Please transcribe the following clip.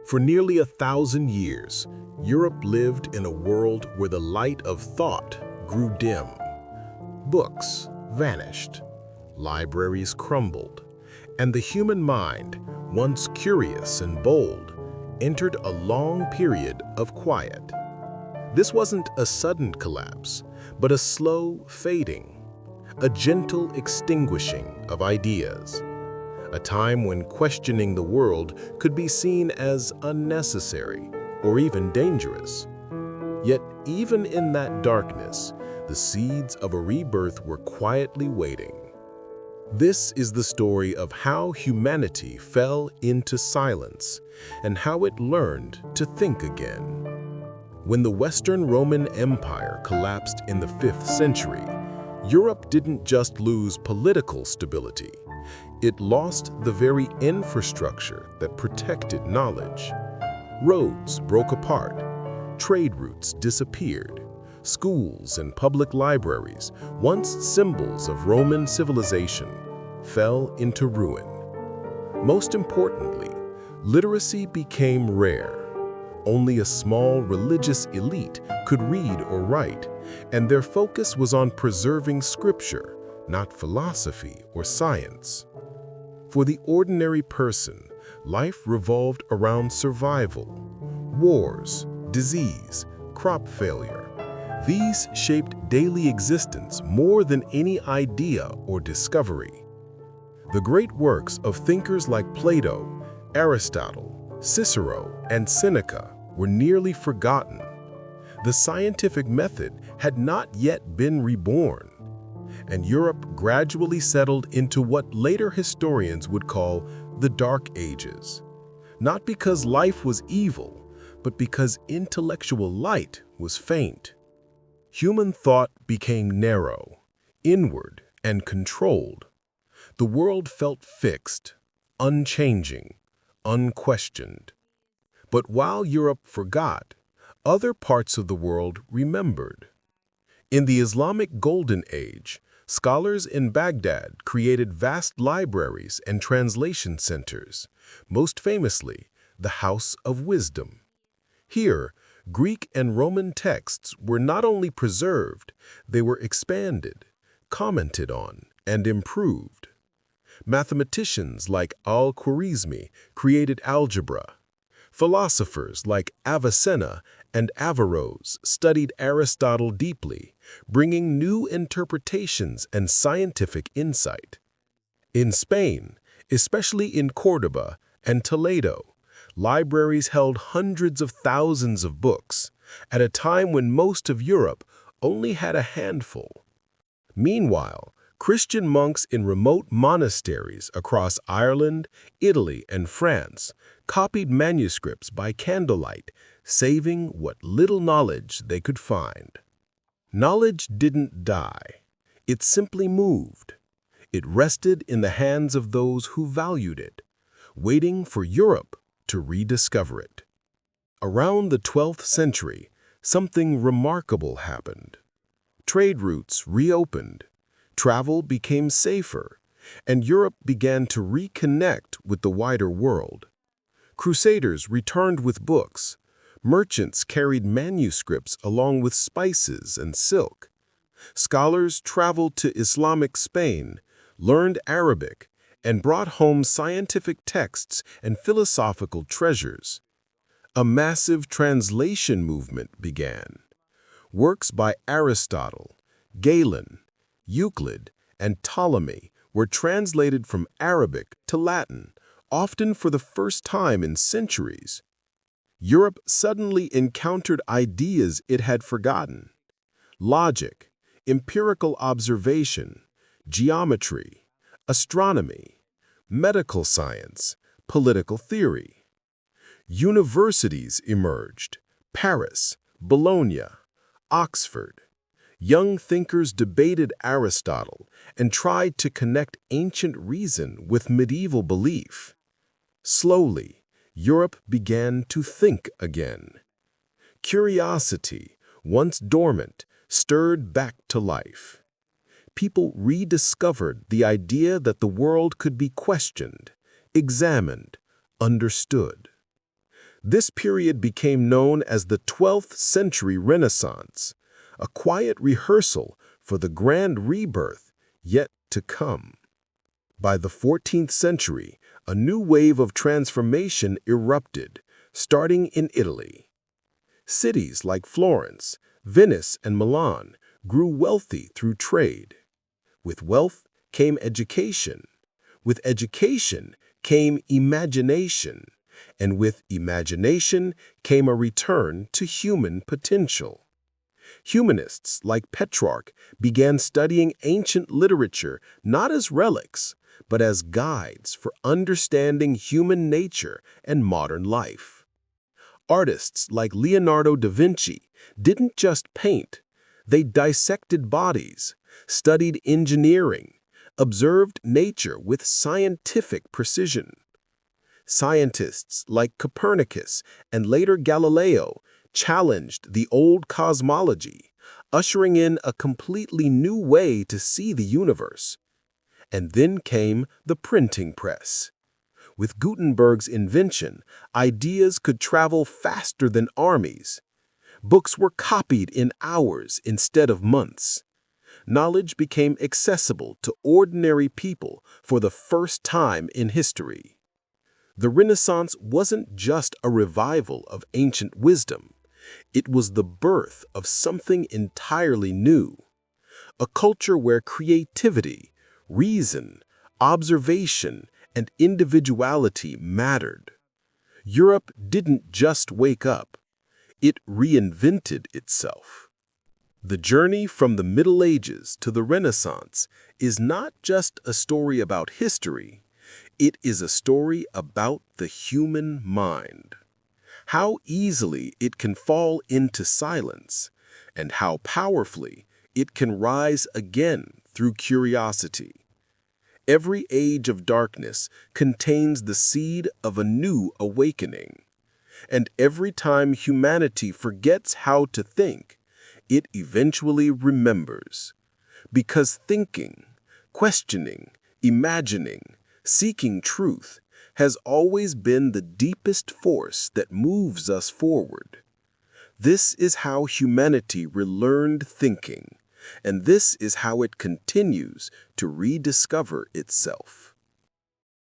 For nearly 1,000 years, Europe lived in a world where the light of thought grew dim. Books vanished, libraries crumbled, and the human mind, once curious and bold, entered a long period of quiet. This wasn't a sudden collapse, but a slow fading, a gentle extinguishing of ideas. A time when questioning the world could be seen as unnecessary or even dangerous. Yet even in that darkness, the seeds of a rebirth were quietly waiting. This is the story of how humanity fell into silence and how it learned to think again. When the Western Roman Empire collapsed in the 5th century, Europe didn't just lose political stability. It lost the very infrastructure that protected knowledge. Roads broke apart, trade routes disappeared, schools and public libraries, once symbols of Roman civilization, fell into ruin. Most importantly, literacy became rare. Only a small religious elite could read or write, and their focus was on preserving scripture, not philosophy or science. For the ordinary person, life revolved around survival. Wars, disease, crop failure. These shaped daily existence more than any idea or discovery. The great works of thinkers like Plato, Aristotle, Cicero, and Seneca were nearly forgotten. The scientific method had not yet been reborn, and Europe gradually settled into what later historians would call the Dark Ages. Not because life was evil, but because intellectual light was faint. Human thought became narrow, inward, and controlled. The world felt fixed, unchanging, unquestioned. But while Europe forgot, other parts of the world remembered. In the Islamic Golden Age, scholars in Baghdad created vast libraries and translation centers, most famously the House of Wisdom. Here, Greek and Roman texts were not only preserved, they were expanded, commented on, and improved. Mathematicians like Al-Khwarizmi created algebra. Philosophers like Avicenna and Averroes studied Aristotle deeply, bringing new interpretations and scientific insight. In Spain, especially in Córdoba and Toledo, libraries held hundreds of thousands of books, at a time when most of Europe only had a handful. Meanwhile, Christian monks in remote monasteries across Ireland, Italy, and France copied manuscripts by candlelight, saving what little knowledge they could find. Knowledge didn't die. It simply moved. It rested in the hands of those who valued it, waiting for Europe to rediscover it. Around the 12th century, something remarkable happened. Trade routes reopened. Travel became safer, and Europe began to reconnect with the wider world. Crusaders returned with books. Merchants carried manuscripts along with spices and silk. Scholars traveled to Islamic Spain, learned Arabic, and brought home scientific texts and philosophical treasures. A massive translation movement began. Works by Aristotle, Galen, Euclid, and Ptolemy were translated from Arabic to Latin, often for the first time in centuries. Europe suddenly encountered ideas it had forgotten: logic, empirical observation, geometry, astronomy, medical science, political theory. Universities emerged: Paris, Bologna, Oxford. Young thinkers debated Aristotle and tried to connect ancient reason with medieval belief. Slowly, Europe began to think again. Curiosity, once dormant, stirred back to life. People rediscovered the idea that the world could be questioned, examined, understood. This period became known as the 12th century Renaissance, a quiet rehearsal for the grand rebirth yet to come. By the 14th century, a new wave of transformation erupted, starting in Italy. Cities like Florence, Venice, and Milan grew wealthy through trade. With wealth came education. With education came imagination. And with imagination came a return to human potential. Humanists like Petrarch began studying ancient literature not as relics, but as guides for understanding human nature and modern life. Artists like Leonardo da Vinci didn't just paint, they dissected bodies, studied engineering, observed nature with scientific precision. Scientists like Copernicus and later Galileo challenged the old cosmology, ushering in a completely new way to see the universe. And then came the printing press. With Gutenberg's invention, ideas could travel faster than armies. Books were copied in hours instead of months. Knowledge became accessible to ordinary people for the first time in history. The Renaissance wasn't just a revival of ancient wisdom. It was the birth of something entirely new. A culture where creativity, reason, observation, and individuality mattered. Europe didn't just wake up. It reinvented itself. The journey from the Middle Ages to the Renaissance is not just a story about history. It is a story about the human mind. How easily it can fall into silence, and how powerfully it can rise again through curiosity. Every age of darkness contains the seed of a new awakening. And every time humanity forgets how to think, it eventually remembers. Because thinking, questioning, imagining, seeking truth has always been the deepest force that moves us forward. This is how humanity relearned thinking, and this is how it continues to rediscover itself.